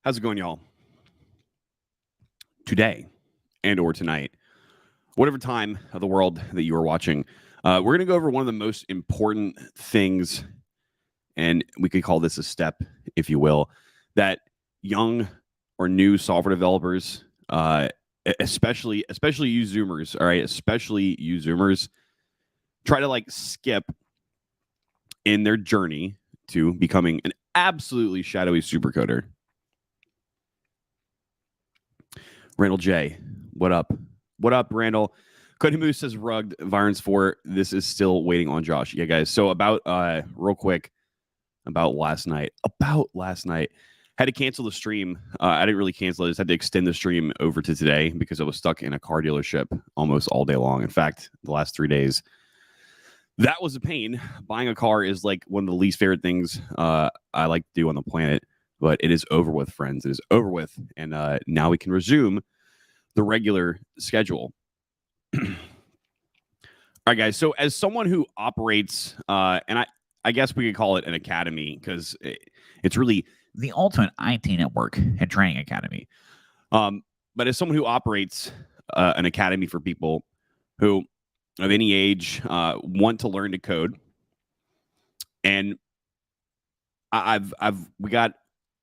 How's it going, y'all? Today and or tonight, whatever time of the world that you are watching, we're going to go over one of the most important things, and we could call this a step, if you will, that young or new software developers, especially you Zoomers, all right, especially you Zoomers, try to like skip in their journey to becoming an absolutely shadowy supercoder. Randall J, what up? What up, Randall? Cody Moose says rugged. Virons 4, this is still waiting on Josh. Yeah, guys. So about real quick about last night. Had to cancel the stream. I didn't really cancel it. I just had to extend the stream over to today because I was stuck in a car dealership almost all day long. In fact, the last 3 days. That was a pain. Buying a car is like one of the least favorite things I like to do on the planet. But it is over with, friends. It is over with. And now we can resume the regular schedule. All right, guys. So as someone who operates, and I guess we could call it an academy because it's really the ultimate IT network and training academy. But as someone who operates an academy for people who of any age want to learn to code, and we got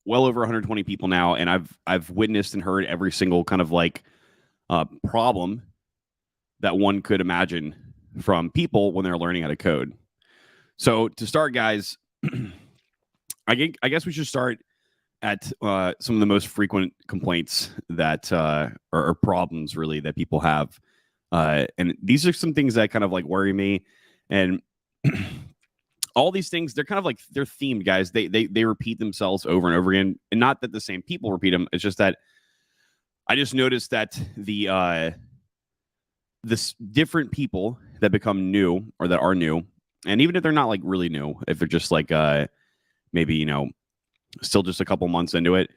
well over 120 people now, and I've witnessed and heard every single kind of like problem that one could imagine from people when they're learning how to code. So to start, guys, I guess we should start at some of the most frequent complaints that or problems really that people have, and these are some things that kind of like worry me, and all these things, they're kind of like, they're themed, guys. They repeat themselves over and over again. And not that the same people repeat them. It's just that I just noticed that this different people that become new or that are new, and even if they're not like really new, if they're just like maybe, you know, still just a couple months into it,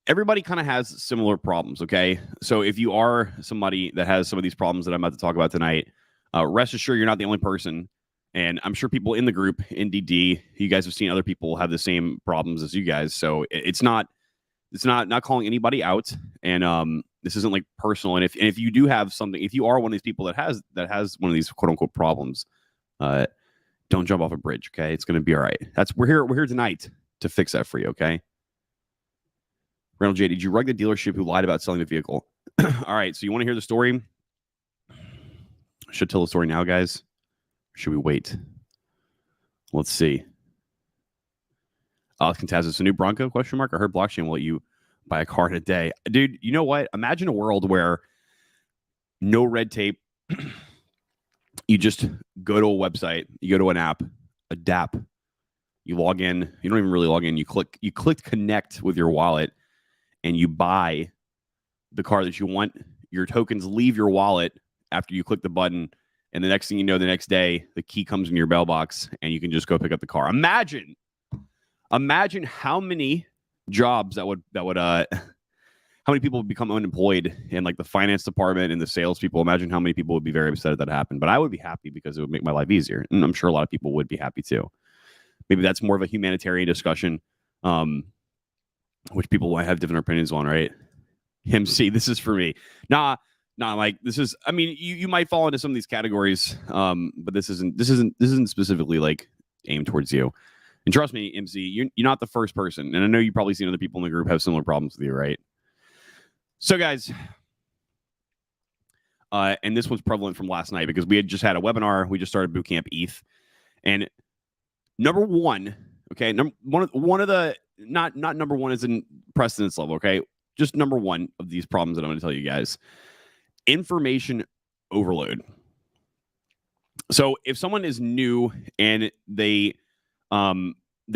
everybody kind of has similar problems, okay? So if you are somebody that has some of these problems that I'm about to talk about tonight, rest assured you're not the only person. And I'm sure people in the group, in DD, you guys have seen other people have the same problems as you guys. So it's not calling anybody out. And this isn't like personal. And if you do have something, if you are one of these people that has one of these quote unquote problems, don't jump off a bridge. Okay, it's going to be all right. We're here tonight to fix that for you. Okay. Randall J, did you rug the dealership who lied about selling the vehicle? All right. So you want to hear the story? I should tell the story now, guys. Should we wait? Let's see. Contaz, it's a new Bronco? Question mark. I heard blockchain will let you buy a car in a day. Dude, you know what? Imagine a world where no red tape. You just go to a website. You go to an app, a DApp. You log in. You don't even really log in. You click connect with your wallet, and you buy the car that you want. Your tokens leave your wallet after you click the button. And the next thing you know, the next day, the key comes in your mailbox and you can just go pick up the car. Imagine how many jobs how many people would become unemployed in like the finance department and the salespeople. Imagine how many people would be very upset if that happened. But I would be happy because it would make my life easier. And I'm sure a lot of people would be happy too. Maybe that's more of a humanitarian discussion, which people might have different opinions on, right? MC, this is for me. Nah, like this is, I mean, you might fall into some of these categories, but this isn't specifically like aimed towards you. And trust me, MC, you're not the first person. And I know you've probably seen other people in the group have similar problems with you, right? So guys, and this was prevalent from last night because we had just had a webinar. We just started Bootcamp ETH. And number one, okay, one of the, not number one is in precedence level, okay? Just number one of these problems that I'm going to tell you guys. Information overload. So if someone is new and they're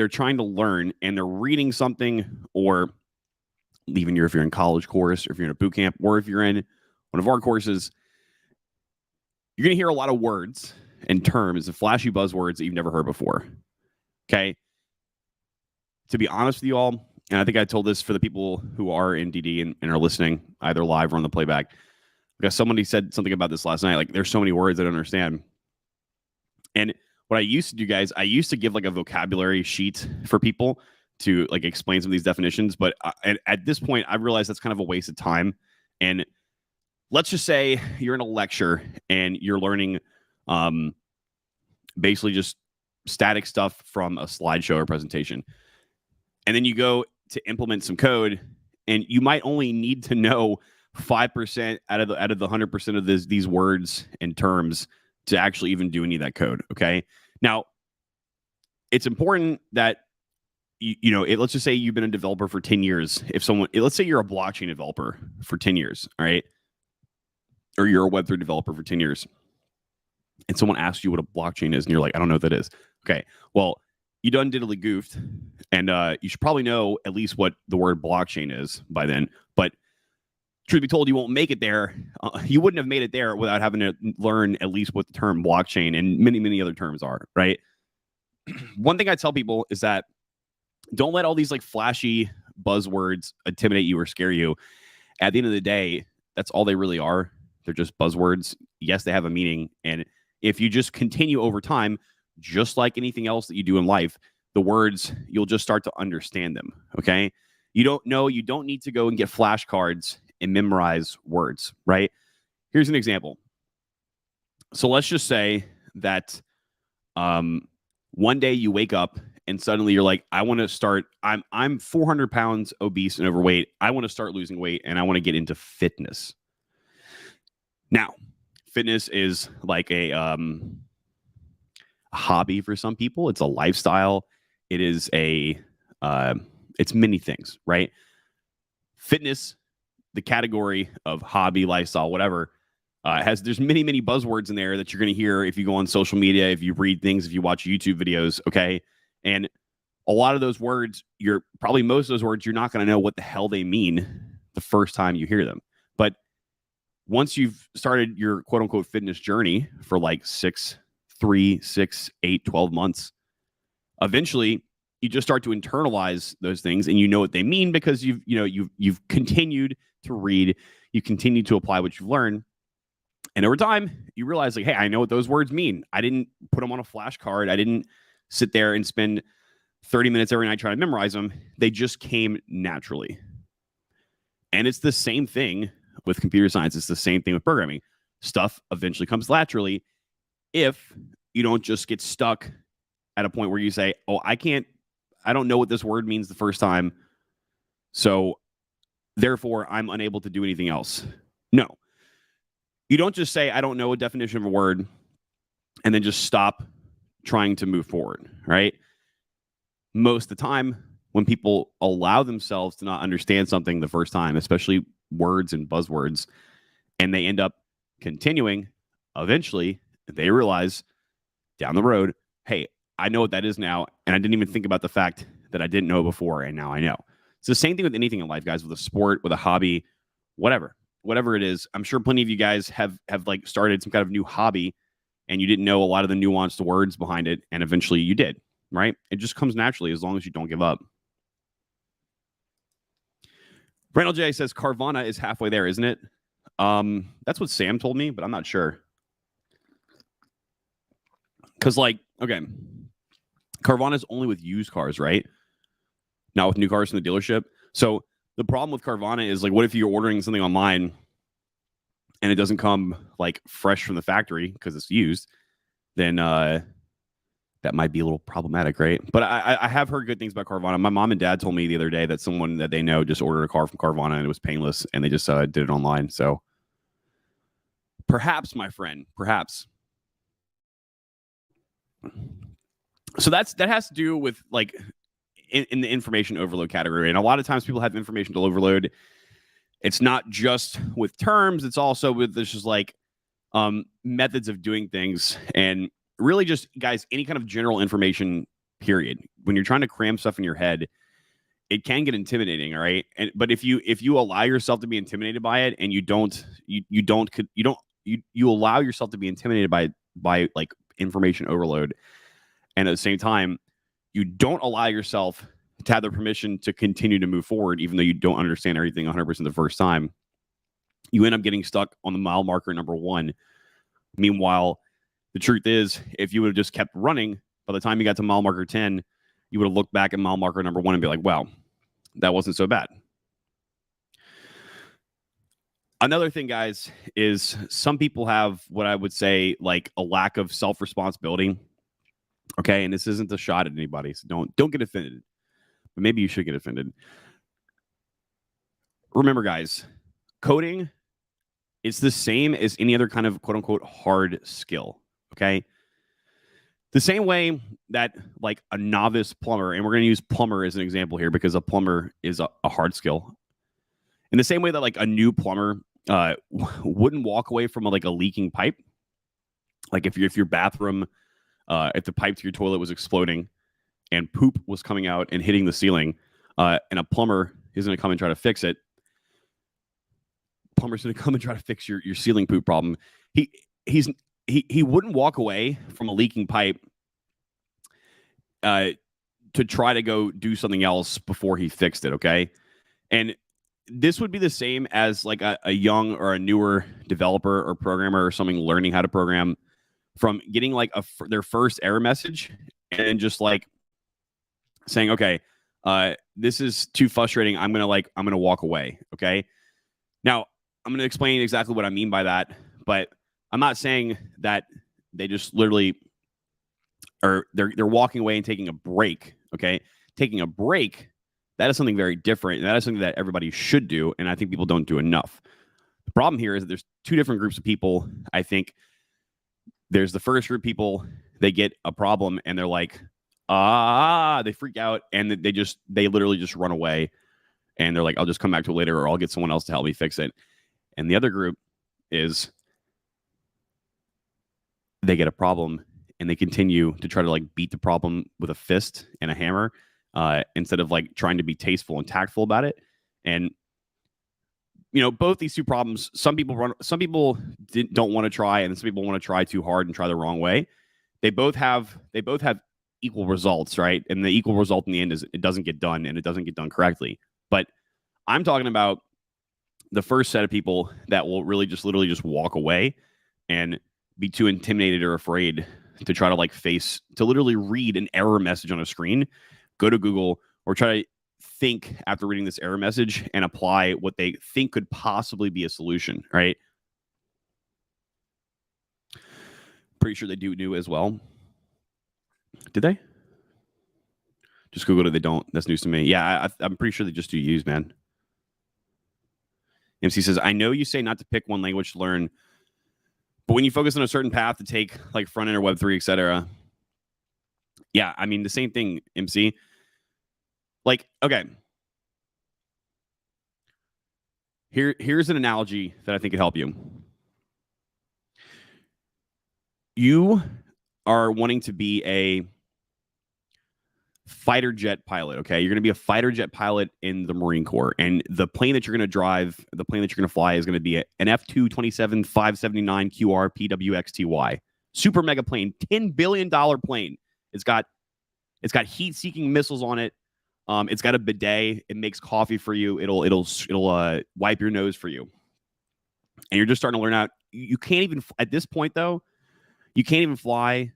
trying to learn and they're reading something, or even if you're in college course, or if you're in a boot camp, or if you're in one of our courses, you're going to hear a lot of words and terms and flashy buzzwords that you've never heard before. Okay. To be honest with you all, and I think I told this for the people who are in DD and are listening either live or on the playback, because somebody said something about this last night. Like, there's so many words I don't understand. And what I used to do, guys, I used to give like a vocabulary sheet for people to like explain some of these definitions, but at this point, I've realized that's kind of a waste of time. And let's just say you're in a lecture and you're learning basically just static stuff from a slideshow or presentation. And then you go to implement some code, and you might only need to know 5% out of the 100% of these words and terms to actually even do any of that code. Okay. Now, it's important that let's just say you've been a developer for 10 years. Let's say you're a blockchain developer for 10 years, all right? Or you're a Web3 developer for 10 years. And someone asks you what a blockchain is, and you're like, I don't know what that is. Okay. Well, you done diddly goofed, and you should probably know at least what the word blockchain is by then. But truth be told, you won't make it there. You wouldn't have made it there without having to learn at least what the term blockchain and many, many other terms are, right? One thing I tell people is that don't let all these like flashy buzzwords intimidate you or scare you. At the end of the day, that's all they really are. They're just buzzwords. Yes, they have a meaning. And if you just continue over time, just like anything else that you do in life, the words, you'll just start to understand them. Okay. You don't need to go and get flashcards and memorize words, right? Here's an example. So let's just say that one day you wake up and suddenly you're like, I want to start, I'm 400 pounds obese and overweight. I want to start losing weight and I want to get into fitness. Now, fitness is like a hobby for some people. It's a lifestyle. It is it's many things, right? Fitness, the category of hobby, lifestyle, whatever, there's many, many buzzwords in there that you're going to hear if you go on social media, if you read things, if you watch YouTube videos, okay? And a lot of those words, most of those words, you're not going to know what the hell they mean the first time you hear them. But once you've started your quote unquote fitness journey for like 3, 6, 8, 12 months, eventually you just start to internalize those things and you know what they mean because you've continued to read, you continue to apply what you've learned. And over time, you realize like, hey, I know what those words mean. I didn't put them on a flashcard. I didn't sit there and spend 30 minutes every night trying to memorize them. They just came naturally. And it's the same thing with computer science. It's the same thing with programming. Stuff eventually comes naturally if you don't just get stuck at a point where you say, oh, I don't know what this word means the first time, so therefore I'm unable to do anything else. No. You don't just say, I don't know a definition of a word, and then just stop trying to move forward, right? Most of the time, when people allow themselves to not understand something the first time, especially words and buzzwords, and they end up continuing, eventually they realize down the road, hey, I know what that is now, and I didn't even think about the fact that I didn't know before, and now I know. It's the same thing with anything in life, guys, with a sport, with a hobby, whatever it is. I'm sure plenty of you guys have like started some kind of new hobby and you didn't know a lot of the nuanced words behind it, and eventually you did, right? It just comes naturally as long as you don't give up. Randall J says Carvana is halfway there, isn't it? That's what Sam told me, but I'm not sure. Because, like, okay, Carvana is only with used cars, right? Not with new cars from the dealership. So the problem with Carvana is, like, what if you're ordering something online and it doesn't come, like, fresh from the factory because it's used? Then that might be a little problematic, right? But I have heard good things about Carvana. My mom and dad told me the other day that someone that they know just ordered a car from Carvana and it was painless, and they just did it online. So perhaps, my friend, perhaps. So that has to do with, like, in the information overload category. And a lot of times people have information overload. It's not just with terms. It's also with this just like methods of doing things. And really just, guys, any kind of general information, period. When you're trying to cram stuff in your head, it can get intimidating, all right? But if you allow yourself to be intimidated by it, and you allow yourself to be intimidated by like information overload, and at the same time, you don't allow yourself to have the permission to continue to move forward, even though you don't understand everything 100% the first time, you end up getting stuck on the mile marker number 1. Meanwhile, the truth is, if you would have just kept running, by the time you got to mile marker 10, you would have looked back at mile marker number 1 and be like, wow, that wasn't so bad. Another thing, guys, is some people have what I would say like a lack of self-responsibility. Okay, and this isn't a shot at anybody, so don't get offended. But maybe you should get offended. Remember, guys, coding is the same as any other kind of quote unquote hard skill. Okay. The same way that like a novice plumber, and we're going to use plumber as an example here because a plumber is a hard skill. In the same way that like a new plumber wouldn't walk away from a leaking pipe. Like if your bathroom, if the pipe to your toilet was exploding and poop was coming out and hitting the ceiling, and a plumber is going to come and try to fix it. Plumber's going to come and try to fix your ceiling poop problem. He wouldn't walk away from a leaking pipe to try to go do something else before he fixed it. Okay. And this would be the same as like a young or a newer developer or programmer or something learning how to program, from getting like their first error message and just like saying, okay, this is too frustrating. I'm going to walk away. Okay. Now I'm going to explain exactly what I mean by that, but I'm not saying that they just literally or they're walking away and taking a break. Okay. Taking a break, that is something very different. And that is something that everybody should do. And I think people don't do enough. The problem here is that there's two different groups of people. I think there's the first group of people, they get a problem and they're like, they freak out and they literally just run away. And they're like, I'll just come back to it later, or I'll get someone else to help me fix it. And the other group is they get a problem and they continue to try to like beat the problem with a fist and a hammer, instead of like trying to be tasteful and tactful about it. And both these two problems, some people don't want to try, and some people want to try too hard and try the wrong way. They both have equal results, right? And the equal result in the end is it doesn't get done, and it doesn't get done correctly. But I'm talking about the first set of people that will really just literally just walk away and be too intimidated or afraid to try to literally read an error message on a screen, go to Google, or try to think after reading this error message and apply what they think could possibly be a solution, right? Pretty sure they do as well. Did they? Just Googled it. They don't. That's news to me. Yeah, I'm pretty sure they just do use, man. MC says, I know you say not to pick one language to learn, but when you focus on a certain path to take like front end or Web3, etc. Yeah, I mean, the same thing, MC. Like, okay. Here's an analogy that I think could help you. You are wanting to be a fighter jet pilot, okay? You're going to be a fighter jet pilot in the Marine Corps, and the plane that you're going to drive, the plane that you're going to fly is going to be an F-227 579 QR PWXTY. Super mega plane, $10 billion plane. It's got heat-seeking missiles on it. It's got a bidet. It makes coffee for you. It'll wipe your nose for you. And you're just starting to learn out. You can't even, at this point though, you can't even fly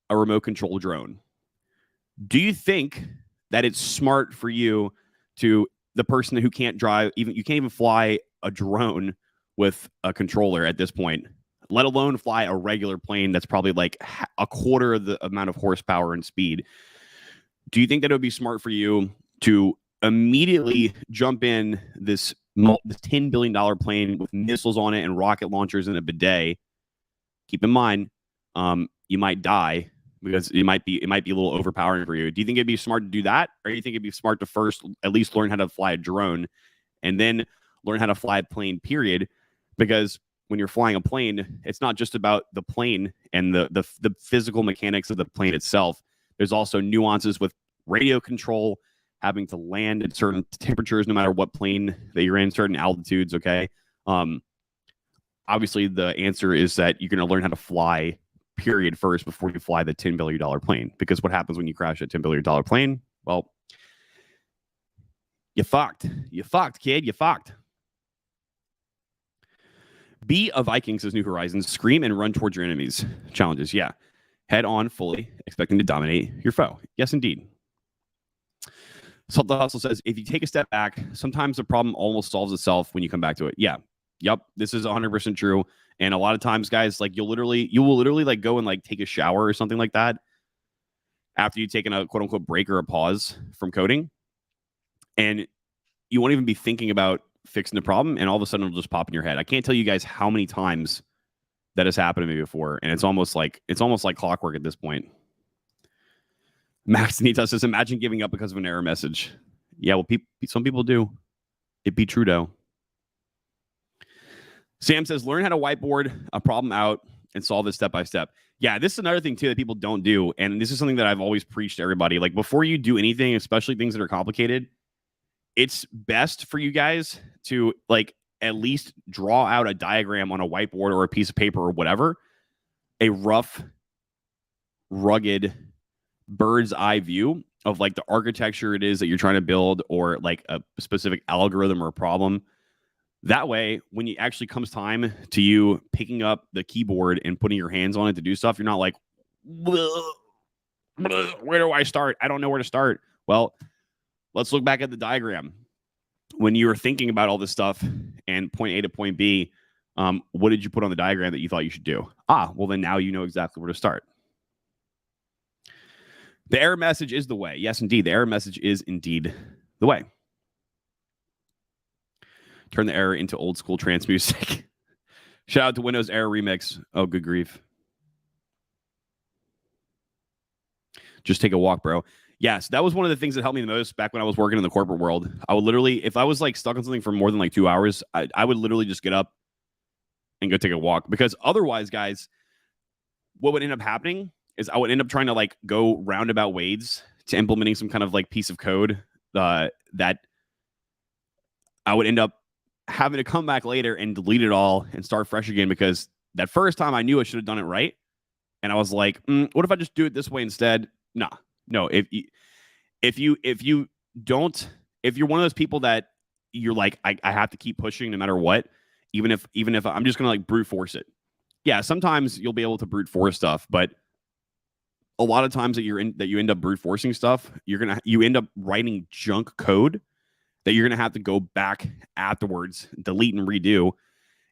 a remote control drone. Do you think that it's smart for you the person who can't drive, you can't even fly a drone with a controller at this point, let alone fly a regular plane that's probably like a quarter of the amount of horsepower and speed? Do you think that it would be smart for you to immediately jump in this $10 billion plane with missiles on it and rocket launchers and a bidet? Keep in mind, you might die because it might be a little overpowering for you. Do you think it'd be smart to do that? Or do you think it'd be smart to first at least learn how to fly a drone and then learn how to fly a plane, period? Because when you're flying a plane, it's not just about the plane and the physical mechanics of the plane itself. There's also nuances with radio control, having to land at certain temperatures, no matter what plane that you're in, certain altitudes, okay? Obviously, the answer is that you're going to learn how to fly, period, first before you fly the $10 billion plane. Because what happens when you crash a $10 billion plane? Well, you fucked. You fucked, kid. You fucked. Be a Viking, says New Horizons. Scream and run towards your enemies. Challenges, yeah. Head on fully, expecting to dominate your foe. Yes, indeed. Salt the Hustle says, if you take a step back, sometimes the problem almost solves itself when you come back to it. Yeah. Yep. This is 100% true. And a lot of times, guys, like you will literally like go and like take a shower or something like that after you've taken a quote unquote break or a pause from coding. And you won't even be thinking about fixing the problem. And all of a sudden it'll just pop in your head. I can't tell you guys how many times that has happened to me before. And it's almost like clockwork at this point. Max Nita says, imagine giving up because of an error message. Yeah, well, some people do. It be Trudeau. Sam says, learn how to whiteboard a problem out and solve it step by step. Yeah, this is another thing, too, that people don't do. And this is something that I've always preached to everybody. Like, before you do anything, especially things that are complicated, it's best for you guys to, like, at least draw out a diagram on a whiteboard or a piece of paper or whatever, a rough, rugged, bird's eye view of like the architecture it is that you're trying to build, or like a specific algorithm or a problem. That way, when it actually comes time to you picking up the keyboard and putting your hands on it to do stuff, you're not like, where do I start? I don't know where to start. Well, let's look back at the diagram. When you were thinking about all this stuff and point A to point B, what did you put on the diagram that you thought you should do? Well, then now you know exactly where to start. The error message is the way. Yes, indeed. The error message is indeed the way. Turn the error into old school trance music. Shout out to Windows Error Remix. Oh, good grief. Just take a walk, bro. Yes, that was one of the things that helped me the most back when I was working in the corporate world. I would literally, if I was like stuck on something for more than like 2 hours, I would literally just get up and go take a walk. Because otherwise, guys, what would end up happening is I would end up trying to like go roundabout ways to implementing some kind of like piece of code that I would end up having to come back later and delete it all and start fresh again, because that first time I knew I should have done it right. And I was like, what if I just do it this way instead? No. If you're one of those people that you're like, I have to keep pushing no matter what, even if I'm just going to like brute force it. Yeah. Sometimes you'll be able to brute force stuff, but a lot of times that you end up brute forcing stuff, you end up writing junk code that you're going to have to go back afterwards, delete and redo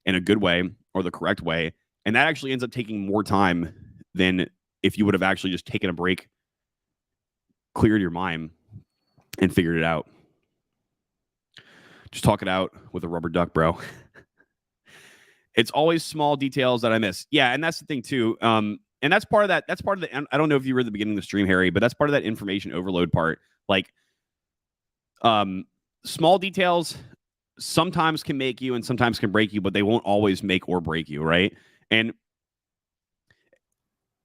in a good way or the correct way. And that actually ends up taking more time than if you would have actually just taken a break, cleared your mind, and figured it out. Just talk it out with a rubber duck, bro. It's always small details that I miss. Yeah, and that's the thing too. And that's part of that. That's part of the. I don't know if you were at the beginning of the stream, Harry, but that's part of that information overload part. Like, small details sometimes can make you and sometimes can break you, but they won't always make or break you, right? And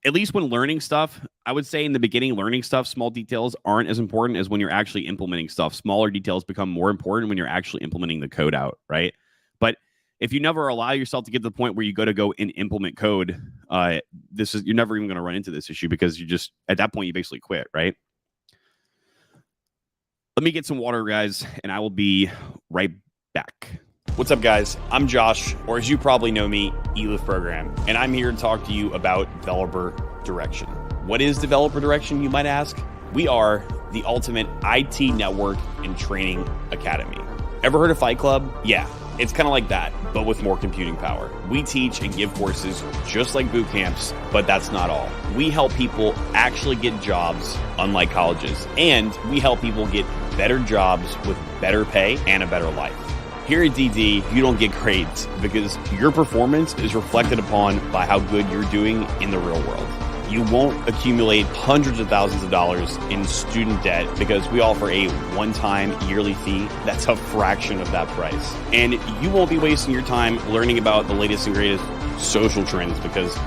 at least when learning stuff, I would say in the beginning, learning stuff, small details aren't as important as when you're actually implementing stuff. Smaller details become more important when you're actually implementing the code out, right? But if you never allow yourself to get to the point where you go and implement code, you're never even going to run into this issue, because you just, at that point, you basically quit, right? Let me get some water, guys, and I will be right back. What's up, guys? I'm Josh, or as you probably know me, eLift Program, and I'm here to talk to you about Developer Direction. What is Developer Direction, you might ask? We are the ultimate IT network and training academy. Ever heard of Fight Club? Yeah, it's kind of like that, but with more computing power. We teach and give courses just like boot camps, but that's not all. We help people actually get jobs, unlike colleges, and we help people get better jobs with better pay and a better life. Here at DD, you don't get grades because your performance is reflected upon by how good you're doing in the real world. You won't accumulate hundreds of thousands of dollars in student debt because we offer a one-time yearly fee that's a fraction of that price. And you won't be wasting your time learning about the latest and greatest social trends because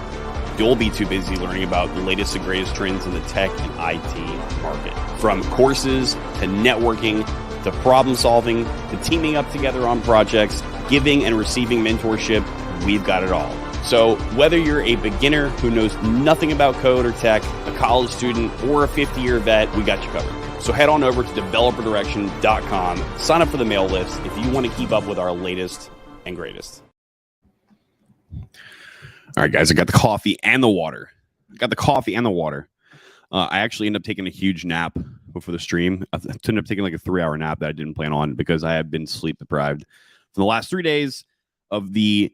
you'll be too busy learning about the latest and greatest trends in the tech and IT market. From courses to networking to problem solving to teaming up together on projects, giving and receiving mentorship, we've got it all. So whether you're a beginner who knows nothing about code or tech, a college student, or a 50-year vet, we got you covered. So head on over to developerdirection.com, sign up for the mail list if you want to keep up with our latest and greatest. All right, guys, I got the coffee and the water. I actually ended up taking a huge nap before the stream. I ended up taking like a 3-hour nap that I didn't plan on because I have been sleep deprived for the last 3 days of the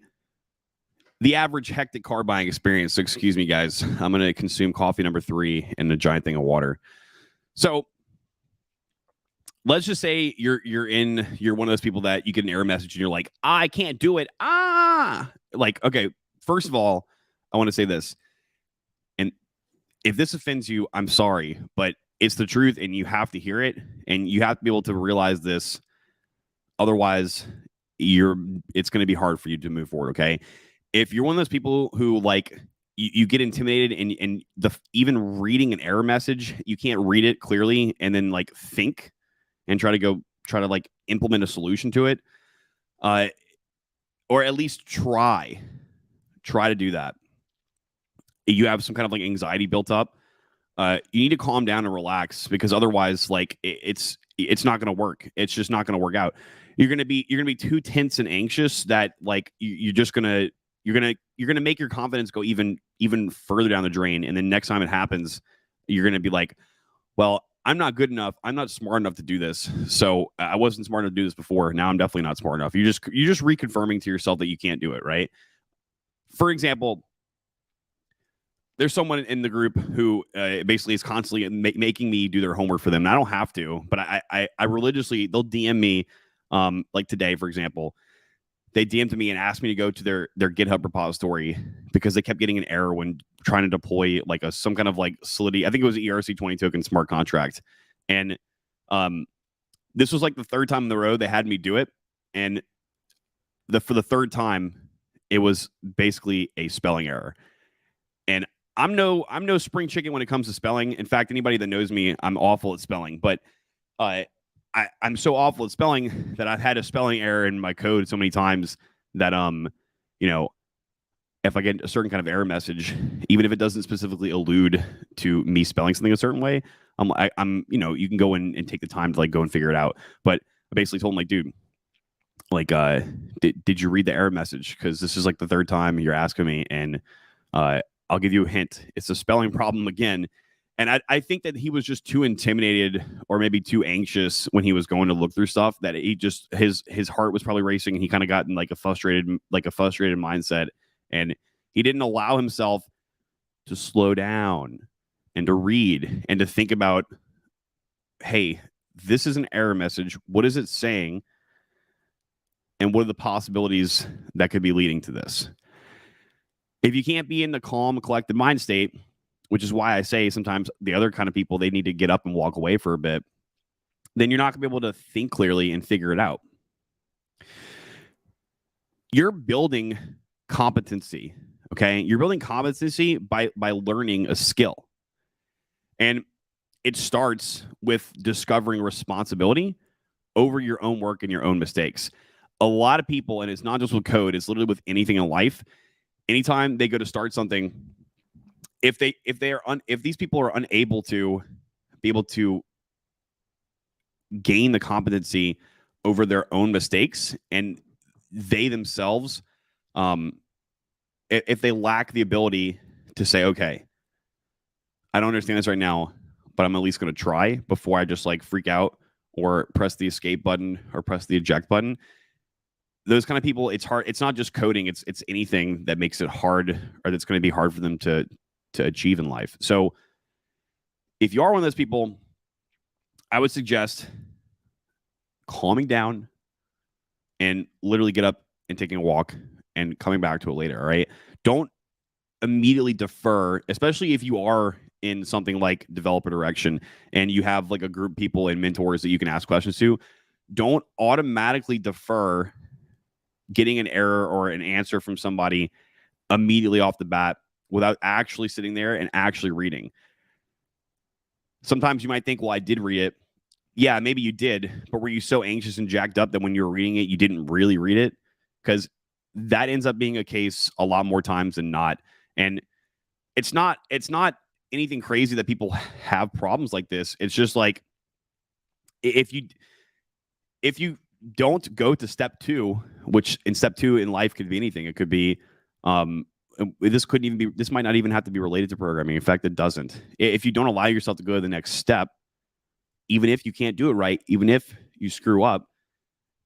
average hectic car buying experience. So excuse me, guys. I'm going to consume coffee number 3 and a giant thing of water. So let's just say you're one of those people that you get an error message and you're like, I can't do it. Like, okay, first of all, I want to say this. And if this offends you, I'm sorry, but it's the truth and you have to hear it and you have to be able to realize this. Otherwise, it's going to be hard for you to move forward, okay? If you're one of those people who like you get intimidated and even reading an error message, you can't read it clearly and then like think and try to like implement a solution to it, or at least try to do that. You have some kind of like anxiety built up. You need to calm down and relax because otherwise, like it's not going to work. It's just not going to work out. You're gonna be too tense and anxious that like you're gonna make your confidence go even further down the drain. And then next time it happens, you're gonna be like, well, I'm not good enough. I'm not smart enough to do this. So I wasn't smart enough to do this before. Now I'm definitely not smart enough. You're just reconfirming to yourself that you can't do it, right? For example, there's someone in the group who basically is constantly making me do their homework for them. And I don't have to, but I religiously, they'll DM me, like today, for example. They DM'd me and asked me to go to their GitHub repository because they kept getting an error when trying to deploy like some kind of like Solidity. I think it was ERC20 token smart contract. And this was like the 3rd time in the row they had me do it. And for the 3rd time, it was basically a spelling error. And I'm no spring chicken when it comes to spelling. In fact, anybody that knows me, I'm awful at spelling. But I'm so awful at spelling that I've had a spelling error in my code so many times that if I get a certain kind of error message, even if it doesn't specifically allude to me spelling something a certain way, I'm you can go in and take the time to like go and figure it out. But I basically told him like, dude, like, did you read the error message? Because this is like the 3rd time you're asking me, and I'll give you a hint. It's a spelling problem again. And I think that he was just too intimidated or maybe too anxious when he was going to look through stuff that he just his heart was probably racing and he kind of got in like a frustrated mindset, and he didn't allow himself to slow down and to read and to think about, hey, this is an error message. What is it saying? And what are the possibilities that could be leading to this? If you can't be in the calm, collected mind state, which is why I say sometimes the other kind of people, they need to get up and walk away for a bit, then you're not going to be able to think clearly and figure it out. You're building competency, okay? You're building competency by learning a skill. And it starts with discovering responsibility over your own work and your own mistakes. A lot of people, and it's not just with code, it's literally with anything in life, anytime they go to start something, if these people are unable to be able to gain the competency over their own mistakes, and they themselves, if they lack the ability to say, okay, I don't understand this right now, but I'm at least going to try before I just like freak out or press the escape button or press the eject button. Those kind of people, it's hard. It's not just coding. It's anything that makes it hard or that's going to be hard for them to achieve in life. So if you are one of those people, I would suggest calming down and literally get up and taking a walk and coming back to it later. All right. Don't immediately defer, especially if you are in something like developer direction and you have like a group of people and mentors that you can ask questions to. Don't automatically defer getting an error or an answer from somebody immediately off the bat without actually sitting there and actually reading. Sometimes you might think, well, I did read it. Yeah, maybe you did, but were you so anxious and jacked up that when you were reading it, you didn't really read it? Because that ends up being a case a lot more times than not. And it's not anything crazy that people have problems like this. It's just like if you don't go to step 2, which in step 2 in life could be anything. It could be this might not even have to be related to programming. In fact, it doesn't. If you don't allow yourself to go to the next step, even if you can't do it right, even if you screw up,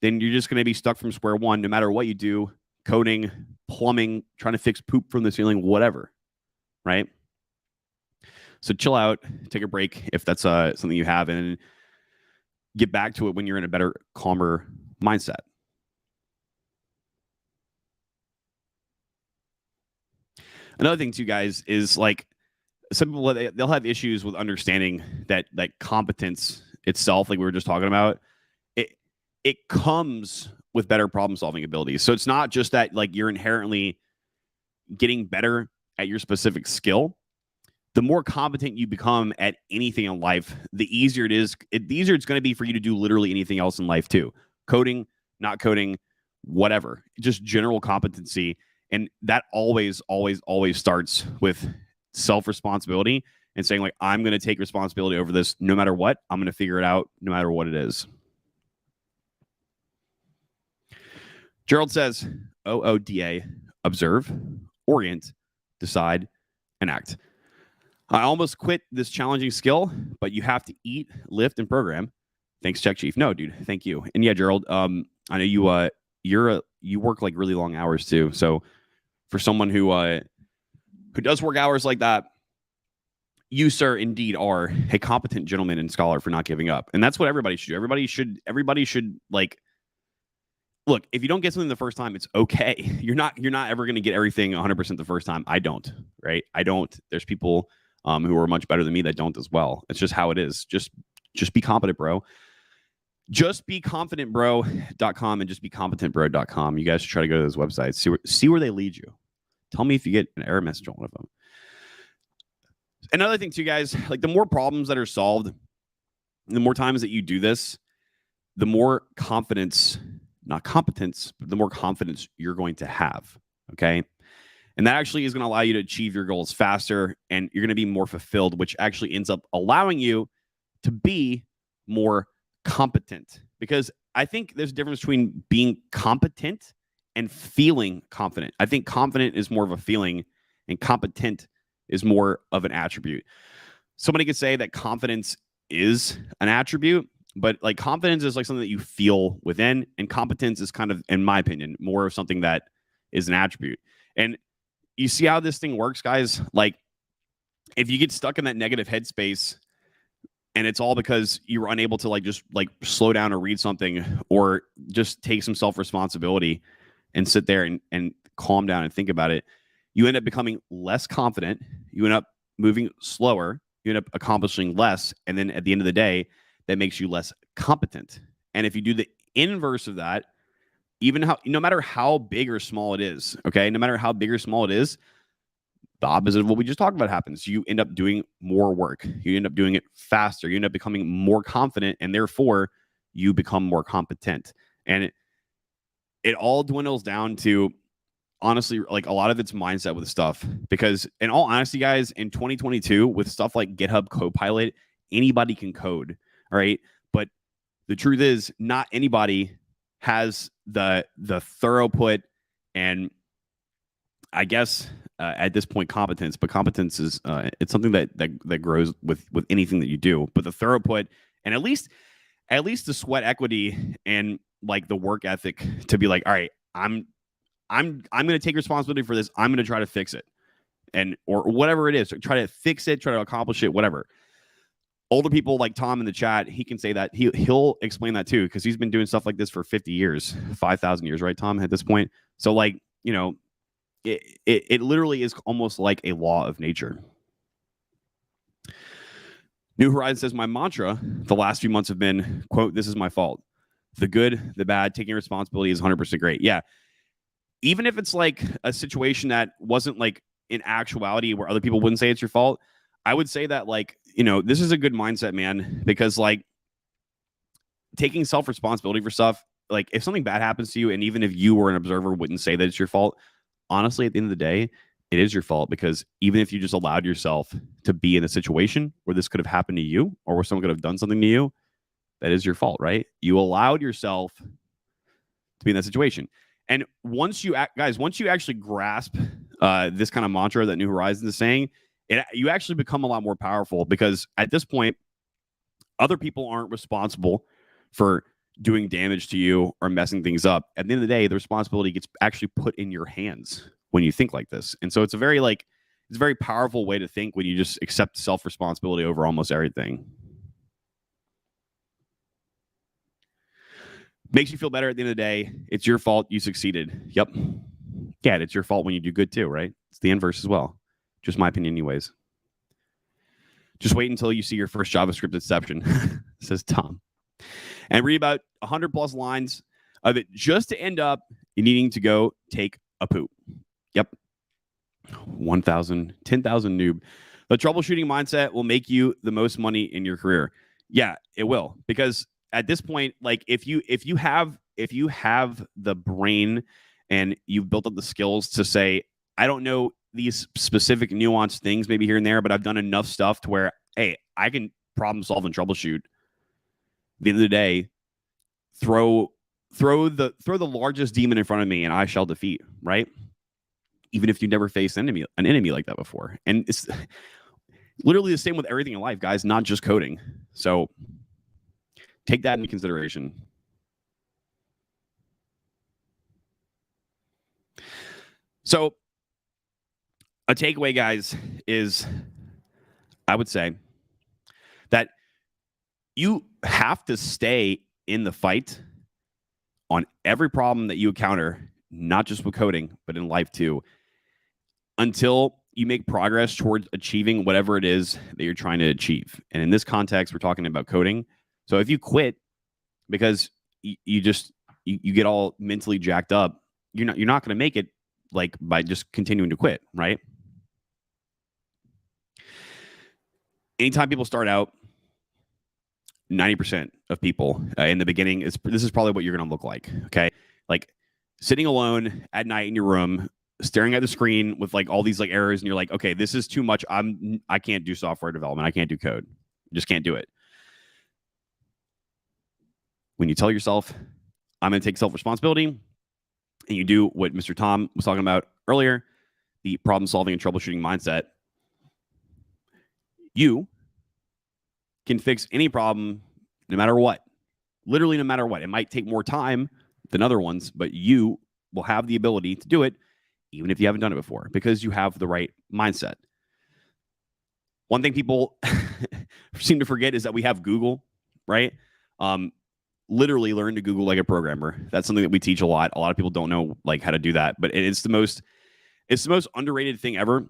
then you're just going to be stuck from square one, no matter what you do, coding, plumbing, trying to fix poop from the ceiling, whatever, right? So chill out, take a break if that's something you have, and get back to it when you're in a better, calmer mindset. Another thing too, guys, is like some people, they'll have issues with understanding that competence itself, like we were just talking about, it comes with better problem solving abilities. So it's not just that like you're inherently getting better at your specific skill. The more competent you become at anything in life, the easier it's going to be for you to do literally anything else in life too. Coding, not coding, whatever, just general competency. And that always, always, always starts with self-responsibility and saying like, I'm going to take responsibility over this no matter what. I'm going to figure it out no matter what it is. Gerald says, OODA, observe, orient, decide, and act. I almost quit this challenging skill, but you have to eat, lift, and program. Thanks, Check Chief. No, dude, thank you. And yeah, Gerald, I know you work like really long hours too. So for someone who does work hours like that, you, sir, indeed are a competent gentleman and scholar for not giving up. And that's what everybody should do. Everybody should like, look, if you don't get something the first time, it's okay. You're not ever going to get everything 100% the first time. I don't, right? I don't. There's people who are much better than me that don't as well. It's just how it is. Just be competent, bro. Just be confidentbro.com and just be competentbro.com. You guys should try to go to those websites. See where they lead you. Tell me if you get an error message on one of them. Another thing too, guys, like the more problems that are solved, the more times that you do this, the more confidence, not competence, but the more confidence you're going to have. Okay. And that actually is going to allow you to achieve your goals faster, and you're going to be more fulfilled, which actually ends up allowing you to be more competent. Because I think there's a difference between being competent and feeling confident. I think confident is more of a feeling, and competent is more of an attribute. Somebody could say that confidence is an attribute, but like confidence is like something that you feel within, and competence is kind of, in my opinion, more of something that is an attribute. And you see how this thing works, guys? Like if you get stuck in that negative headspace and it's all because you were unable to just slow down or read something or just take some self-responsibility and sit there and calm down and think about it, you end up becoming less confident. You end up moving slower. You end up accomplishing less. And then at the end of the day, that makes you less competent. And if you do the inverse of that, no matter how big or small it is, okay, no matter how big or small it is, the opposite of what we just talked about happens. You end up doing more work. You end up doing it faster. You end up becoming more confident, and therefore you become more competent. And it all dwindles down to, honestly, like a lot of it's mindset with stuff. Because in all honesty, guys, in 2022, with stuff like GitHub Copilot, anybody can code, all right? But the truth is, not anybody has the throughput and, I guess, at this point, competence. But competence is it's something that grows with anything that you do. But the throughput and at least the sweat equity and like the work ethic to be like, all right, I'm going to take responsibility for this. I'm going to try to fix it, or whatever it is. So try to fix it, try to accomplish it, whatever. Older people like Tom in the chat, he can say that. He'll explain that too, because he's been doing stuff like this for 50 years, 5,000 years, right, Tom, at this point? So like, it literally is almost like a law of nature. New Horizon says, my mantra the last few months have been, quote, this is my fault. The good, the bad, taking responsibility is 100% great. Yeah. Even if it's like a situation that wasn't like in actuality where other people wouldn't say it's your fault, I would say that like, this is a good mindset, man, because like taking self-responsibility for stuff, like if something bad happens to you, and even if you were an observer wouldn't say that it's your fault, honestly, at the end of the day, it is your fault, because even if you just allowed yourself to be in a situation where this could have happened to you or where someone could have done something to you, that is your fault, right? You allowed yourself to be in that situation. And once you actually grasp this kind of mantra that New Horizons is saying, you actually become a lot more powerful, because at this point, other people aren't responsible for doing damage to you or messing things up. At the end of the day, the responsibility gets actually put in your hands when you think like this. And so it's a very powerful way to think when you just accept self-responsibility over almost everything. Makes you feel better at the end of the day. It's your fault. You succeeded. Yep. Yeah, it's your fault when you do good too, right? It's the inverse as well. Just my opinion anyways. Just wait until you see your first JavaScript exception, says Tom. And read about 100 plus lines of it just to end up needing to go take a poop. Yep. 10,000 noob. The troubleshooting mindset will make you the most money in your career. Yeah, it will. Because at this point, like if you have the brain and you've built up the skills to say, I don't know these specific nuanced things maybe here and there, but I've done enough stuff to where, hey, I can problem solve and troubleshoot. At the end of the day, throw the largest demon in front of me and I shall defeat, right? Even if you never faced an enemy like that before. And it's literally the same with everything in life, guys, not just coding. So take that into consideration. So a takeaway, guys, is I would say that you have to stay in the fight on every problem that you encounter, not just with coding, but in life too, until you make progress towards achieving whatever it is that you're trying to achieve. And in this context, we're talking about coding. So if you quit because you get all mentally jacked up, you're not going to make it, like, by just continuing to quit, right? Anytime people start out, 90% of people in the beginning, this is probably what you're going to look like, okay? Like sitting alone at night in your room, staring at the screen with like all these like errors, and you're like, okay, this is too much. I can't do software development. I can't do code. Just can't do it. When you tell yourself, I'm going to take self-responsibility, and you do what Mr. Tom was talking about earlier, the problem-solving and troubleshooting mindset, you can fix any problem no matter what. Literally no matter what. It might take more time than other ones, but you will have the ability to do it even if you haven't done it before, because you have the right mindset. One thing people seem to forget is that we have Google, right? Literally learn to Google like a programmer. That's something that we teach a lot. A lot of people don't know like how to do that, but it's the most underrated thing ever,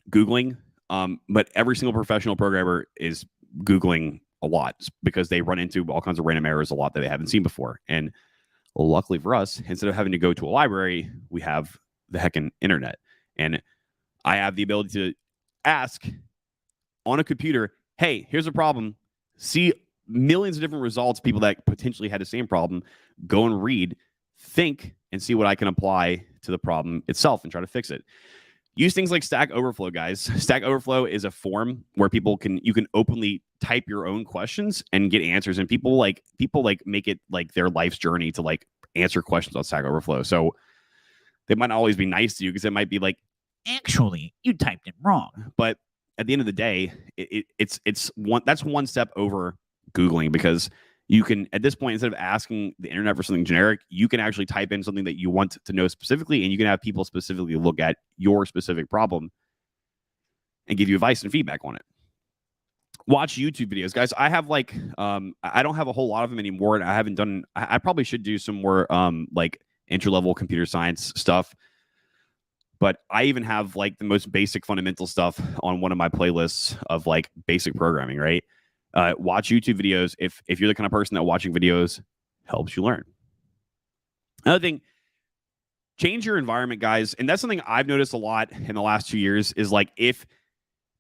Googling. But every single professional programmer is Googling a lot because they run into all kinds of random errors a lot that they haven't seen before. And luckily for us, instead of having to go to a library, we have the heckin' internet. And I have the ability to ask on a computer, hey, here's a problem. See millions of different results, people that potentially had the same problem, go and read, think, and see what I can apply to the problem itself and try to fix it. Use things like Stack Overflow, guys. Stack Overflow is a forum where you can openly type your own questions and get answers, and people make it like their life's journey to like answer questions on Stack Overflow. So they might not always be nice to you because it might be like, actually, you typed it wrong. But at the end of the day, that's one step over Googling, because you can, at this point, instead of asking the internet for something generic, you can actually type in something that you want to know specifically, and you can have people specifically look at your specific problem and give you advice and feedback on it. Watch YouTube videos, guys. I have like, I don't have a whole lot of them anymore, and I probably should do some more like entry-level computer science stuff. But I even have like the most basic fundamental stuff on one of my playlists of like basic programming, right? Watch YouTube videos if you're the kind of person that watching videos helps you learn. Another thing, change your environment, guys. And that's something I've noticed a lot in the last 2 years is like, if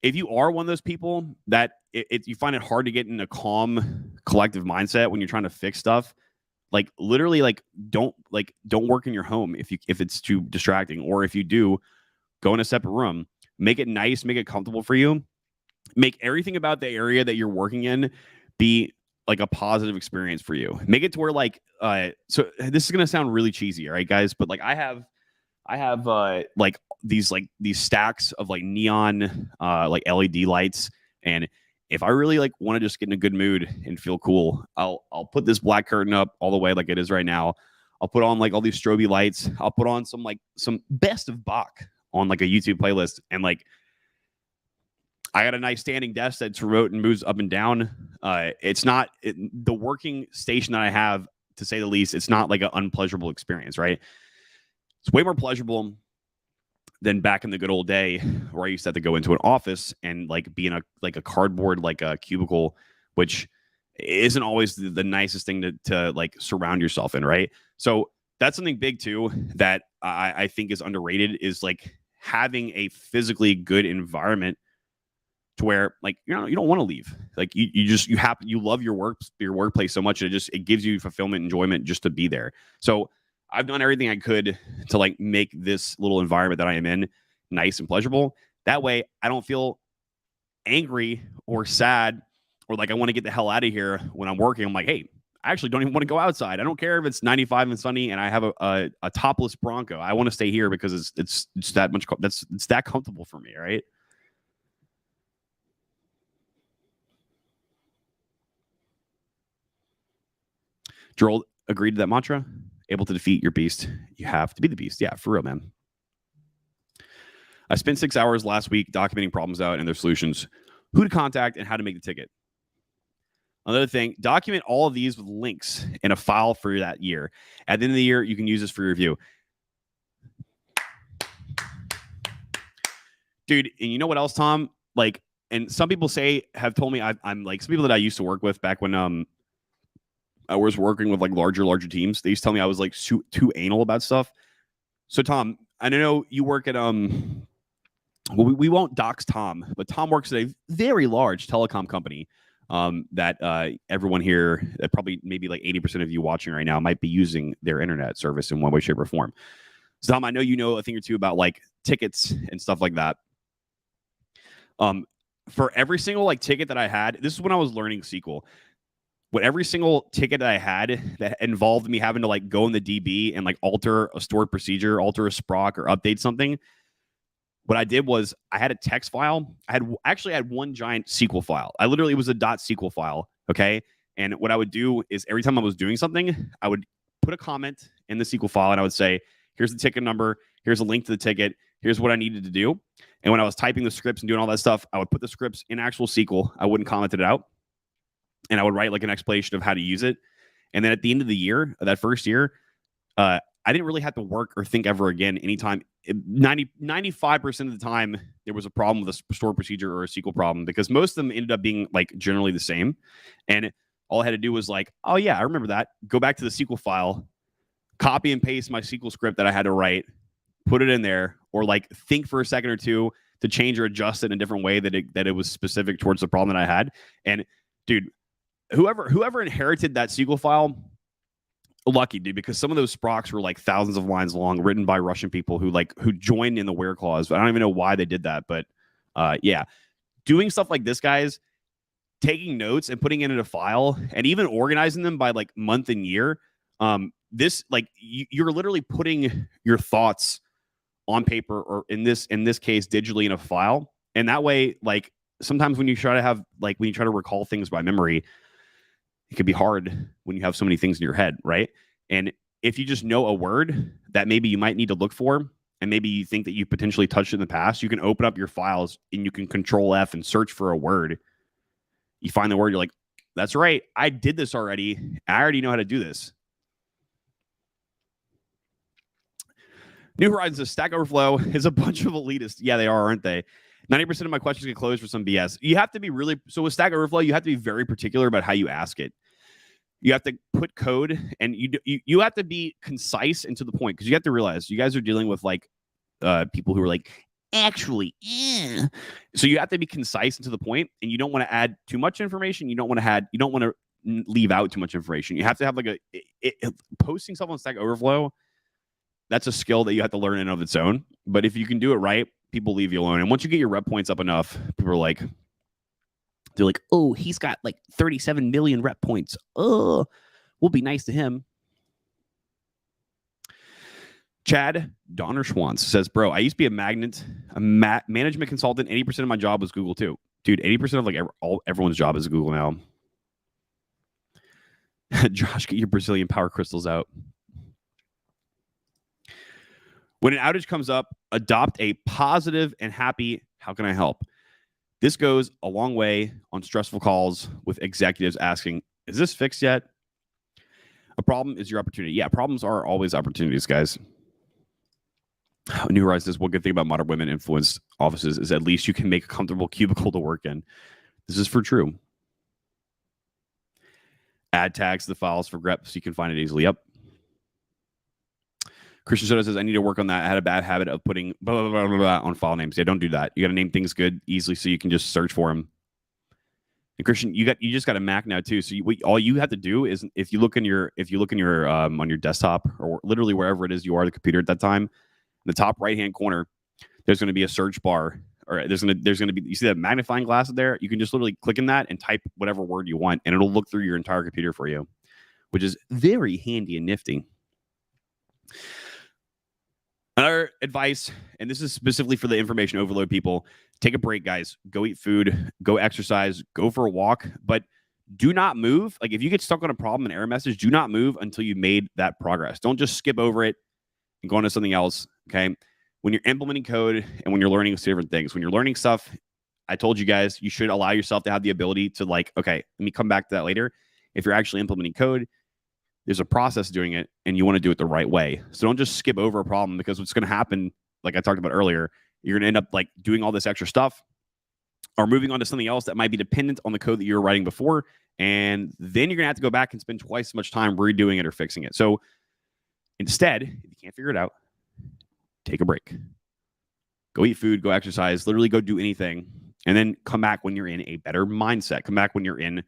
you are one of those people that you find it hard to get in a calm, collective mindset when you're trying to fix stuff, like literally like don't work in your home if it's too distracting, or if you do, go in a separate room, make it nice, make it comfortable for you. Make everything about the area that you're working in be like a positive experience for you. Make it to where like, so this is going to sound really cheesy, all right, guys? But like I have like these stacks of like neon like LED lights. And if I really like want to just get in a good mood and feel cool, I'll put this black curtain up all the way like it is right now. I'll put on like all these strobe lights. I'll put on some best of Bach on like a YouTube playlist, and like I got a nice standing desk that's remote and moves up and down. It's not the working station that I have, to say the least. It's not like an unpleasurable experience, right? It's way more pleasurable than back in the good old day where I used to have to go into an office and like be in a cardboard, like a cubicle, which isn't always the nicest thing to like surround yourself in, right? So that's something big too that I think is underrated, is like having a physically good environment to where like you don't want to leave. Like you love your workplace so much, it gives you fulfillment, enjoyment just to be there. So I've done everything I could to like make this little environment that I am in nice and pleasurable. That way I don't feel angry or sad or like I want to get the hell out of here when I'm working. I'm like, hey, I actually don't even want to go outside. I don't care if it's 95 and sunny and I have a topless Bronco. I want to stay here because it's that much it's that comfortable for me, right? Gerald agreed to that mantra. Able to defeat your beast, you have to be the beast. Yeah, for real, man. I spent 6 hours last week documenting problems out and their solutions, who to contact, and how to make the ticket. Another thing, document all of these with links in a file for that year. At the end of the year, you can use this for your review. Dude, and you know what else, Tom? Like, and some people have told me I'm like, some people that I used to work with back when I was working with like larger teams. They used to tell me I was like too anal about stuff. So Tom, I know you work at well, we won't dox Tom, but Tom works at a very large telecom company that everyone here, probably maybe like 80% of you watching right now, might be using their internet service in one way, shape, or form. So Tom, I know you know a thing or two about like tickets and stuff like that. For every single like ticket that I had, this is when I was learning SQL. What every single ticket that I had that involved me having to like go in the DB and like alter a stored procedure, alter a sprock, or update something, what I did was I had a text file. I actually had one giant SQL file. It was a .SQL file, okay? And what I would do is every time I was doing something, I would put a comment in the SQL file and I would say, here's the ticket number, here's a link to the ticket, here's what I needed to do. And when I was typing the scripts and doing all that stuff, I would put the scripts in actual SQL. I wouldn't comment it out. And I would write like an explanation of how to use it. And then at the end of the year, that first year, I didn't really have to work or think ever again. Anytime, 95% of the time, there was a problem with a stored procedure or a SQL problem, because most of them ended up being like generally the same. And all I had to do was like, oh yeah, I remember that. Go back to the SQL file, copy and paste my SQL script that I had to write, put it in there, or like think for a second or two to change or adjust it in a different way that it was specific towards the problem that I had. And dude, whoever inherited that SQL file, lucky, dude, because some of those sprocs were like thousands of lines long, written by Russian people who joined in the where clause. But I don't even know why they did that. But yeah, doing stuff like this, guys, taking notes and putting it in a file and even organizing them by like month and year. This like you're literally putting your thoughts on paper, or in this case, digitally in a file. And that way, like sometimes when you try to recall things by memory, it could be hard when you have so many things in your head, right? And if you just know a word that maybe you might need to look for, and maybe you think that you potentially touched it in the past, you can open up your files and you can Control F and search for a word. You find the word, you're like, that's right, I did this already. I already know how to do this. New Horizons, Stack Overflow is a bunch of elitists. Yeah, they are, aren't they? 90% of my questions get closed for some BS. You have to be so with Stack Overflow, you have to be very particular about how you ask it. You have to put code, and you have to be concise and to the point, because you have to realize you guys are dealing with like people who are like, actually, so you have to be concise and to the point, and you don't want to add too much information. You don't want to leave out too much information. You have to have like posting stuff on Stack Overflow. That's a skill that you have to learn in and of its own. But if you can do it right, people leave you alone. And once you get your rep points up enough, people are like, they're like, oh, he's got like 37 million rep points. Oh, we'll be nice to him. Chad Donner Schwantz says, bro, I used to be a management consultant. 80% of my job was Google too. Dude, 80% of like everyone's job is Google now. Josh, get your Brazilian power crystals out. When an outage comes up, adopt a positive and happy, how can I help? This goes a long way on stressful calls with executives asking, is this fixed yet? A problem is your opportunity. Yeah, problems are always opportunities, guys. New Horizons says, one good thing about modern women influenced offices is at least you can make a comfortable cubicle to work in. This is for true. Add tags to the files for grep so you can find it easily. Yep. Christian Soto says, I need to work on that. I had a bad habit of putting blah, blah, blah, blah, blah on file names. Yeah, don't do that. You got to name things good easily so you can just search for them. And Christian, you just got a Mac now too. So all you have to do is if you look in your on your desktop or literally wherever it is you are the computer at that time, in the top right hand corner, there's going to be a search bar, or there's going to be, you see that magnifying glass there? You can just literally click in that and type whatever word you want, and it'll look through your entire computer for you, which is very handy and nifty. Another advice, and this is specifically for the information overload people, take a break, guys. Go eat food, go exercise, go for a walk, but do not move. Like if you get stuck on a problem, an error message, do not move until you made that progress. Don't just skip over it and go on to something else, okay? When you're implementing code and when you're learning different things, when you're learning stuff, I told you guys, you should allow yourself to have the ability to like, okay, let me come back to that later. If you're actually implementing code, there's a process doing it, and you want to do it the right way. So don't just skip over a problem, because what's going to happen, like I talked about earlier, you're going to end up like doing all this extra stuff or moving on to something else that might be dependent on the code that you were writing before. And then you're going to have to go back and spend twice as much time redoing it or fixing it. So instead, if you can't figure it out, take a break. Go eat food, go exercise, literally go do anything, and then come back when you're in a better mindset. Come back when you're in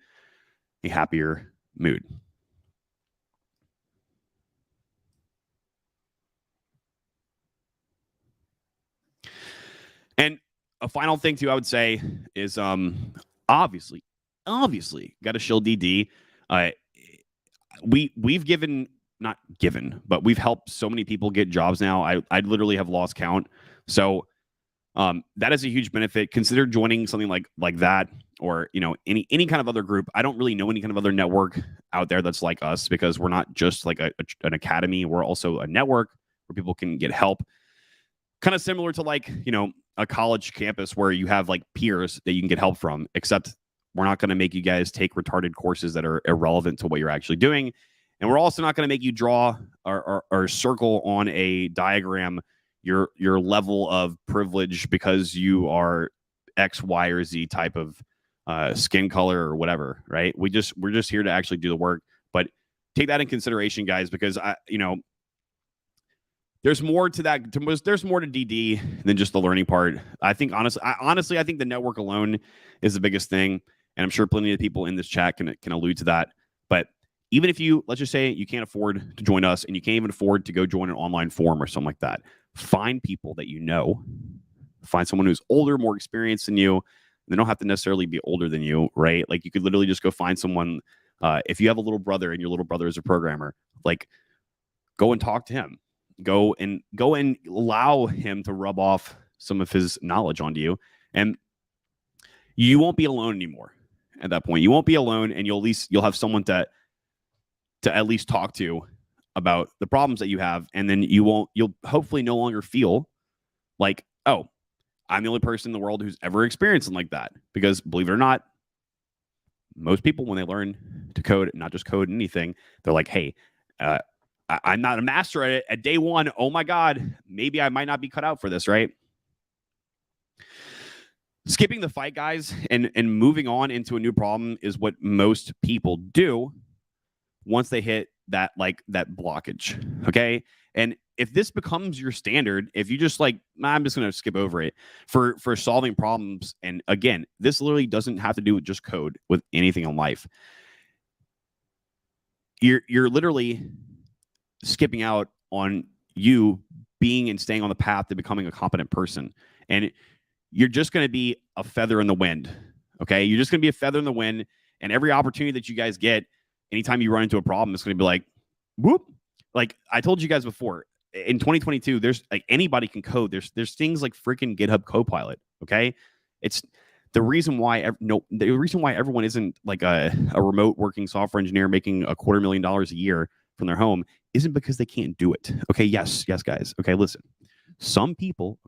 a happier mood. And a final thing too, I would say is obviously got to shield DD. We've not given, but we've helped so many people get jobs now. I literally have lost count. So that is a huge benefit. Consider joining something like that, or any kind of other group. I don't really know any kind of other network out there that's like us, because we're not just like an academy. We're also a network where people can get help. Kind of similar to like, a college campus where you have like peers that you can get help from, except we're not going to make you guys take retarded courses that are irrelevant to what you're actually doing. And we're also not going to make you draw or circle on a diagram your level of privilege because you are X, Y, or Z type of skin color or whatever, right? We're just here to actually do the work. But take that in consideration, guys, because there's more to that. There's more to DD than just the learning part. I think honestly, I think the network alone is the biggest thing, and I'm sure plenty of people in this chat can allude to that. But even if let's just say you can't afford to join us, and you can't even afford to go join an online forum or something like that, find people that find someone who's older, more experienced than you. They don't have to necessarily be older than you, right? Like you could literally just go find someone. If you have a little brother and your little brother is a programmer, like go and talk to him. Go and allow him to rub off some of his knowledge onto you, and you won't be alone anymore. At that point, you won't be alone, and you'll have someone to at least talk to about the problems that you have, and then you'll hopefully no longer feel like, oh, I'm the only person in the world who's ever experienced something like that. Because believe it or not, most people, when they learn to code, not just code anything, they're like, hey, I'm not a master at it at day one. Oh my God, maybe I might not be cut out for this, right? Skipping the fight, guys, and moving on into a new problem is what most people do once they hit that blockage, okay? And if this becomes your standard, if you just I'm just going to skip over it for solving problems, and again, this literally doesn't have to do with just code, with anything in life. You're literally skipping out on you being and staying on the path to becoming a competent person. And you're just going to be a feather in the wind. Okay. You're just going to be a feather in the wind. And every opportunity that you guys get, anytime you run into a problem, it's going to be like, whoop. Like I told you guys before, in 2022, there's like anybody can code. There's things like freaking GitHub Copilot. Okay, it's the reason why everyone isn't like a remote working software engineer making $250,000 a year from their home isn't because they can't do it. Okay, yes, guys. Okay, listen. Some people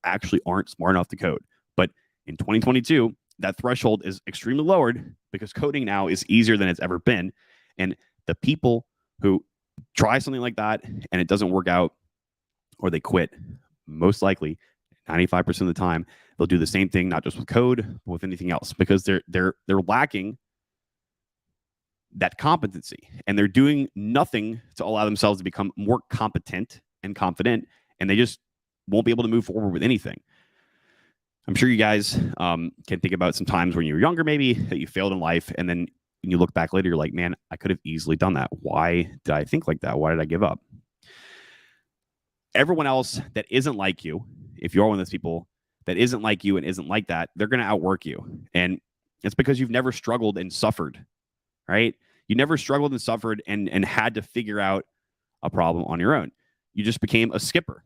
actually aren't smart enough to code, but in 2022, that threshold is extremely lowered because coding now is easier than it's ever been, and the people who try something like that and it doesn't work out or they quit, most likely 95% of the time they'll do the same thing, not just with code but with anything else, because they're lacking that competency and they're doing nothing to allow themselves to become more competent and confident, and they just won't be able to move forward with anything. I'm sure you guys can think about some times when you were younger maybe that you failed in life, and then when you look back later, you're like, man, I could have easily done that. Why did I think like that? Why did I give up? Everyone else that isn't like you, if you're one of those people that isn't like you and isn't like that, they're going to outwork you. And it's because you've never struggled and suffered, right? You never struggled and suffered and had to figure out a problem on your own. You just became a skipper.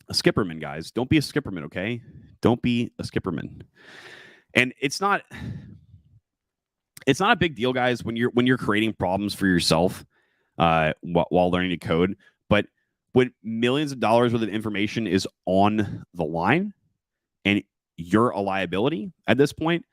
A skipperman, guys. Don't be a skipperman, okay? Don't be a skipperman. And it's not a big deal, guys, when you're creating problems for yourself while learning to code. But when millions of dollars worth of information is on the line and you're a liability at this point,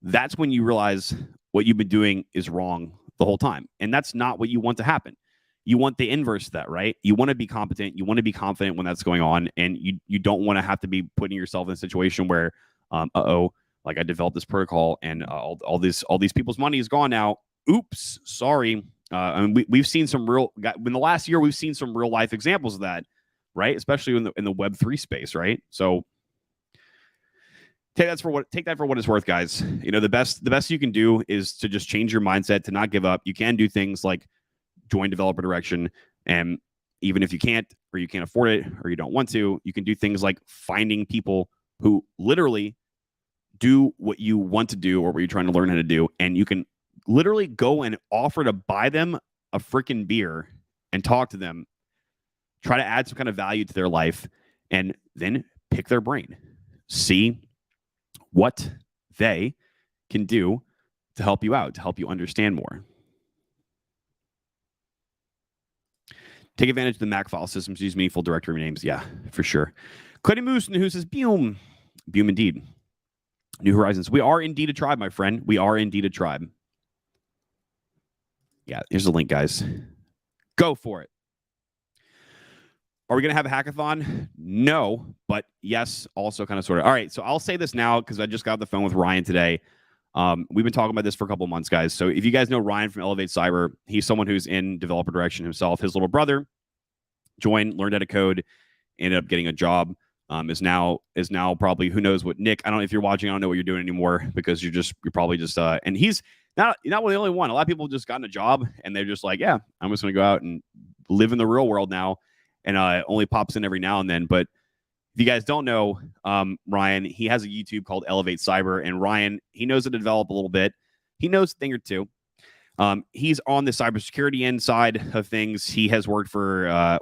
that's when you realize what you've been doing is wrong the whole time. And that's not what you want to happen. You want the inverse of that, right? You want to be competent. You want to be confident when that's going on. And you don't want to have to be putting yourself in a situation where, like I developed this protocol and all these people's money is gone now. Oops, sorry. We've seen some in the last year, we've seen some real life examples of that, right? Especially in the Web3 space, right? So take that for what it's worth, guys. You know, the best you can do is to just change your mindset, to not give up. You can do things like join Developer Direction, and even if you can't or you can't afford it or you don't want to, you can do things like finding people who literally do what you want to do or what you're trying to learn how to do, and you can literally go and offer to buy them a freaking beer and talk to them, try to add some kind of value to their life, and then pick their brain, see what they can do to help you out, to help you understand more. Take advantage of the Mac file systems, use meaningful directory names. Yeah, for sure. Cuddy Moose, who says, Boom indeed. New Horizons. We are indeed a tribe, my friend. We are indeed a tribe. Yeah, here's the link, guys. Go for it. Are we going to have a hackathon? No, but yes, also kind of sort of. All right, so I'll say this now because I just got off the phone with Ryan today. We've been talking about this for a couple of months, guys. So if you guys know Ryan from Elevate Cyber, he's someone who's in Developer Direction himself. His little brother joined, learned how to code, ended up getting a job. Is now probably, who knows what, Nick, I don't know if you're watching, I don't know what you're doing anymore because you're probably just and he's not the only one. A lot of people have just gotten a job and they're just like, yeah, I'm just going to go out and live in the real world now, and only pops in every now and then. But if you guys don't know, Ryan, he has a YouTube called Elevate Cyber, and Ryan, he knows how to develop a little bit. He knows a thing or two. He's on the cybersecurity end side of things. He has worked for,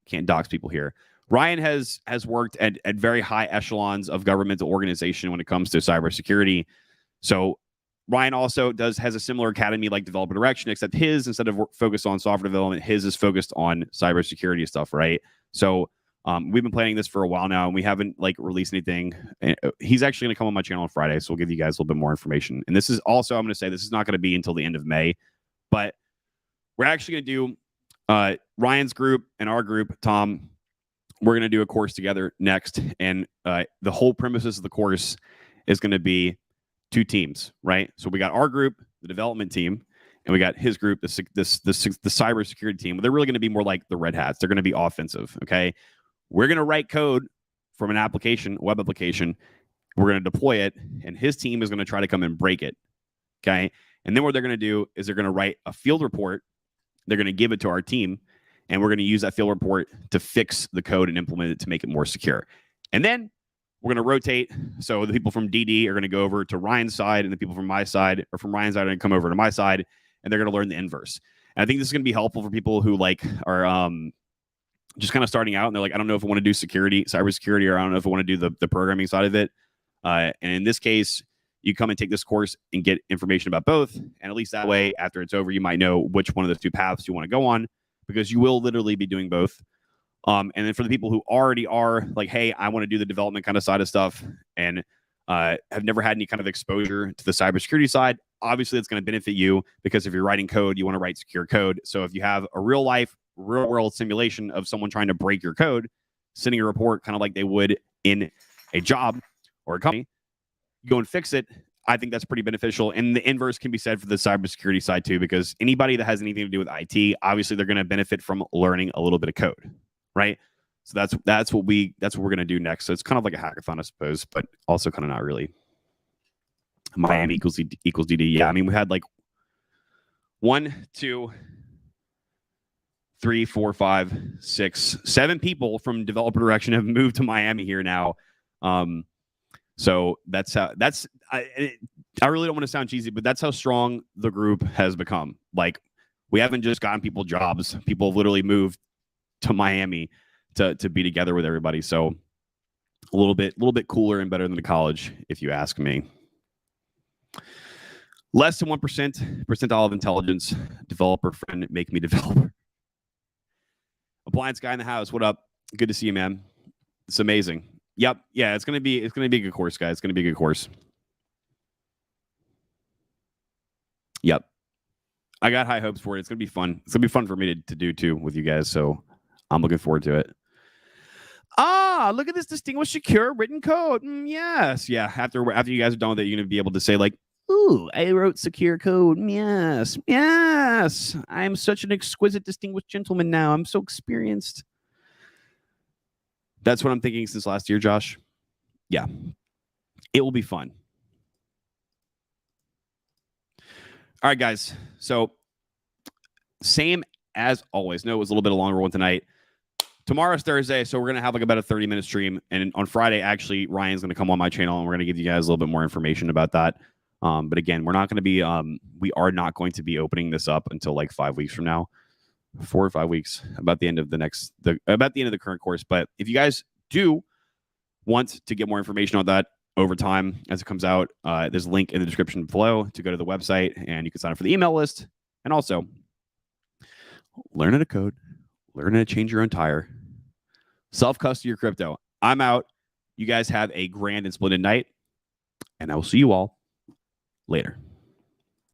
can't dox people here. Ryan has worked at very high echelons of governmental organization when it comes to cybersecurity. So Ryan also has a similar academy like Developer Direction, except his, instead of focused on software development, his is focused on cybersecurity stuff, right? So we've been planning this for a while now, and we haven't released anything. He's actually going to come on my channel on Friday, so we'll give you guys a little bit more information. And this is also, I'm going to say, this is not going to be until the end of May, but we're actually going to do Ryan's group and our group, Tom. We're going to do a course together next, and the whole premises of the course is going to be 2 teams, right? So we got our group, the development team, and we got his group, the cybersecurity team. They're really going to be more like the Red Hats. They're going to be offensive, okay? We're going to write code from an application, web application. We're going to deploy it, and his team is going to try to come and break it, okay? And then what they're going to do is they're going to write a field report. They're going to give it to our team, and we're going to use that field report to fix the code and implement it to make it more secure. And then we're going to rotate. So the people from DD are going to go over to Ryan's side, and the people from my side, or from Ryan's side, are going to come over to my side, and they're going to learn the inverse. And I think this is going to be helpful for people who like are just kind of starting out and they're like, I don't know if I want to do cybersecurity, or I don't know if I want to do the programming side of it. And in this case, you come and take this course and get information about both. And at least that way, after it's over, you might know which one of those two paths you want to go on, because you will literally be doing both. And then for the people who already are like, hey, I want to do the development kind of side of stuff and have never had any kind of exposure to the cybersecurity side, obviously it's going to benefit you, because if you're writing code, you want to write secure code. So if you have a real world simulation of someone trying to break your code, sending a report kind of like they would in a job or a company, go and fix it. I think that's pretty beneficial. And the inverse can be said for the cybersecurity side too, because anybody that has anything to do with IT, obviously they're going to benefit from learning a little bit of code, right? So that's what we're going to do next. So it's kind of like a hackathon, I suppose, but also kind of not really. Miami equals DD. Yeah, I mean, we had like 1, 2, 3, 4, 5, 6, 7 people from developer direction have moved to Miami here now. So that's how I really don't want to sound cheesy, but that's how strong the group has become. Like, we haven't just gotten people jobs. People have literally moved to Miami to be together with everybody. So a little bit cooler and better than the college, if you ask me. Less than 1% percentile of intelligence. Developer friend, make me developer. Appliance guy in the house. What up? Good to see you, man. It's amazing. Yep. Yeah, it's gonna be a good course, guys. It's gonna be a good course. Yep. I got high hopes for it. It's gonna be fun. It's gonna be fun for me to do too with you guys. So I'm looking forward to it. Look at this distinguished, secure written code. Yes. Yeah. After you guys are done with it, you're gonna be able to say like, ooh, I wrote secure code. Yes. Yes. I'm such an exquisite, distinguished gentleman now. I'm so experienced. That's what I'm thinking since last year, Josh. Yeah. It will be fun. All right, guys. So same as always. No, it was a little bit of a longer one tonight. Tomorrow's Thursday, so we're going to have like about a 30-minute stream. And on Friday, actually, Ryan's going to come on my channel, and we're going to give you guys a little bit more information about that. But again, we're not going to be, we are not going to be opening this up until like 5 weeks from now. 4 or 5 weeks, about the end of the current course. But if you guys do want to get more information on that over time as it comes out, there's a link in the description below to go to the website, and you can sign up for the email list, and also learn how to code, learn how to change your own tire, self-custody your crypto. I'm out. You guys have a grand and splendid night, and I will see you all later.